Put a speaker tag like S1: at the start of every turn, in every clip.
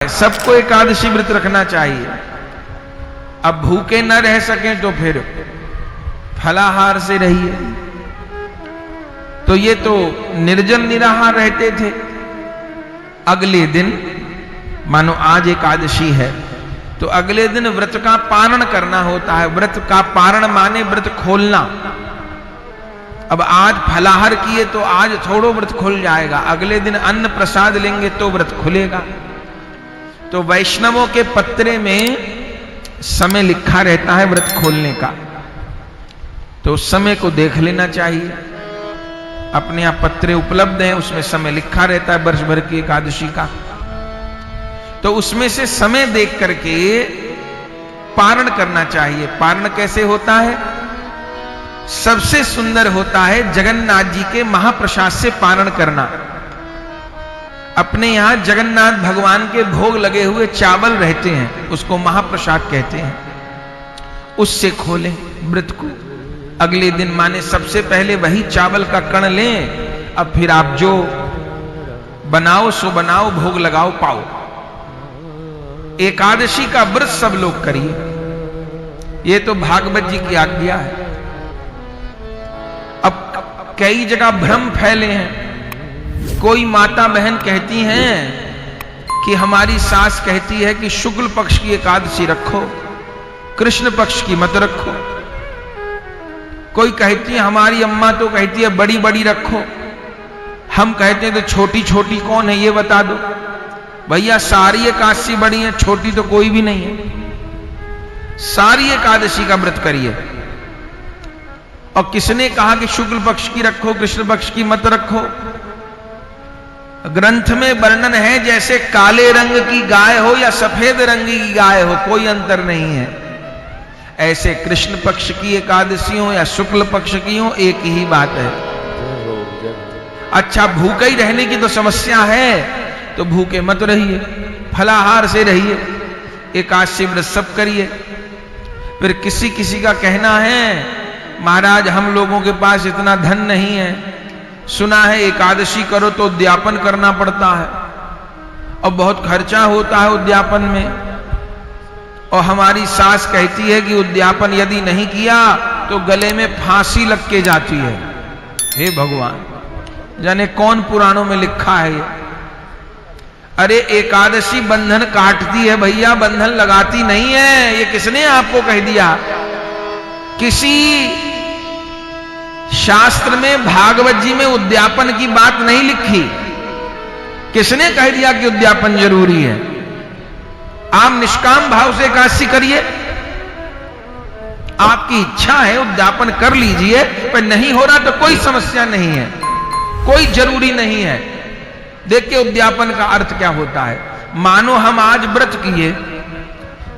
S1: सबको एकादशी व्रत रखना चाहिए। अब भूखे न रह सकें तो फिर फलाहार से रहिए। तो ये तो निर्जल निराहार रहते थे। अगले दिन मानो आज एकादशी है तो अगले दिन व्रत का पारण करना होता है। व्रत का पारण माने व्रत खोलना। अब आज फलाहार किए तो आज थोड़ो व्रत खुल जाएगा, अगले दिन अन्न प्रसाद लेंगे तो व्रत खुलेगा। तो वैष्णवों के पत्रे में समय लिखा रहता है व्रत खोलने का, तो उस समय को देख लेना चाहिए। अपने यहाँ पत्रे उपलब्ध हैं, उसमें समय लिखा रहता है वर्ष भर की एकादशी का। तो उसमें से समय देख करके पारण करना चाहिए। पारण कैसे होता है? सबसे सुंदर होता है जगन्नाथ जी के महाप्रसाद से पारण करना। अपने यहां जगन्नाथ भगवान के भोग लगे हुए चावल रहते हैं, उसको महाप्रसाद कहते हैं। उससे खोलें व्रत को। अगले दिन माने सबसे पहले वही चावल का कण लें, अब फिर आप जो बनाओ सो बनाओ, भोग लगाओ पाओ। एकादशी का व्रत सब लोग करिए, ये तो भागवत जी की आज्ञा है। अब कई जगह भ्रम फैले हैं। कोई माता बहन कहती हैं कि हमारी सास कहती है कि शुक्ल पक्ष की एकादशी रखो, कृष्ण पक्ष की मत रखो। कोई कहती है, हमारी अम्मा तो कहती है बड़ी बड़ी रखो। हम कहते हैं तो छोटी छोटी कौन है ये बता दो। भैया सारी एकादशी बड़ी है, छोटी तो कोई भी नहीं है। सारी एकादशी का व्रत करिए। और किसने कहा कि शुक्ल पक्ष की रखो, कृष्ण पक्ष की मत रखो? ग्रंथ में वर्णन है जैसे काले रंग की गाय हो या सफेद रंग की गाय हो, कोई अंतर नहीं है। ऐसे कृष्ण पक्ष की एकादशी हो या शुक्ल पक्ष की हो, एक ही बात है। अच्छा भूखे ही रहने की तो समस्या है, तो भूखे मत रहिए, फलाहार से रहिए, एकादशी व्रत सब करिए। फिर किसी किसी का कहना है महाराज हम लोगों के पास इतना धन नहीं है, सुना है एकादशी करो तो उद्यापन करना पड़ता है और बहुत खर्चा होता है उद्यापन में, और हमारी सास कहती है कि उद्यापन यदि नहीं किया तो गले में फांसी लग के जाती है। हे भगवान, जाने कौन पुराणों में लिखा है ये। अरे एकादशी बंधन काटती है भैया, बंधन लगाती नहीं है। ये किसने आपको कह दिया? किसी शास्त्र में भागवत जी में उद्यापन की बात नहीं लिखी। किसने कह दिया कि उद्यापन जरूरी है? आप निष्काम भाव से एकादशी करिए, आपकी इच्छा है उद्यापन कर लीजिए, पर नहीं हो रहा तो कोई समस्या नहीं है, कोई जरूरी नहीं है। देखिए उद्यापन का अर्थ क्या होता है। मानो हम आज व्रत किए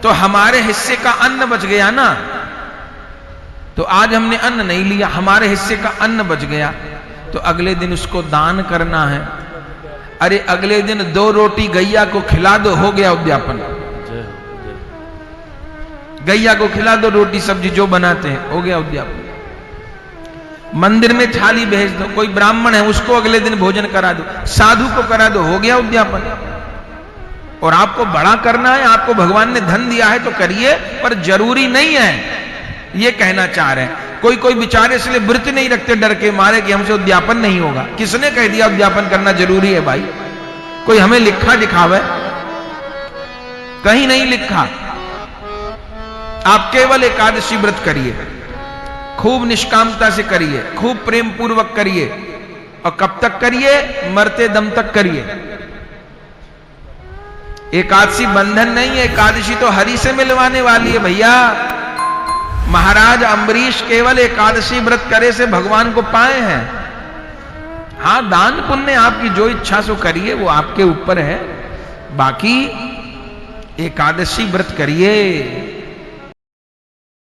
S1: तो हमारे हिस्से का अन्न बच गया ना, तो आज हमने अन्न नहीं लिया, हमारे हिस्से का अन्न बच गया, तो अगले दिन उसको दान करना है। अरे अगले दिन 2 रोटी गैया को खिला दो, हो गया उद्यापन। गैया को खिला दो, रोटी सब्जी जो बनाते हैं, हो गया उद्यापन। मंदिर में थाली भेज दो, कोई ब्राह्मण है उसको अगले दिन भोजन करा दो, साधु को करा दो, हो गया उद्यापन। और आपको बड़ा करना है, आपको भगवान ने धन दिया है तो करिए, पर जरूरी नहीं है, ये कहना चाह रहे हैं। कोई कोई बेचारे इसलिए व्रत नहीं रखते डर के मारे कि हमसे उद्यापन नहीं होगा। किसने कह दिया उद्यापन करना जरूरी है भाई? कोई हमें लिखा दिखावे? कहीं नहीं लिखा। आप केवल एकादशी व्रत करिए, खूब निष्कामता से करिए, खूब प्रेम पूर्वक करिए, और कब तक करिए? मरते दम तक करिए। एकादशी बंधन नहीं है, एकादशी तो हरि से मिलवाने वाली है भैया। महाराज अम्बरीश केवल एकादशी व्रत करे से भगवान को पाए हैं। हां दान पुण्य आपकी जो इच्छा सो करिए, वो आपके ऊपर है। बाकी एकादशी व्रत करिए।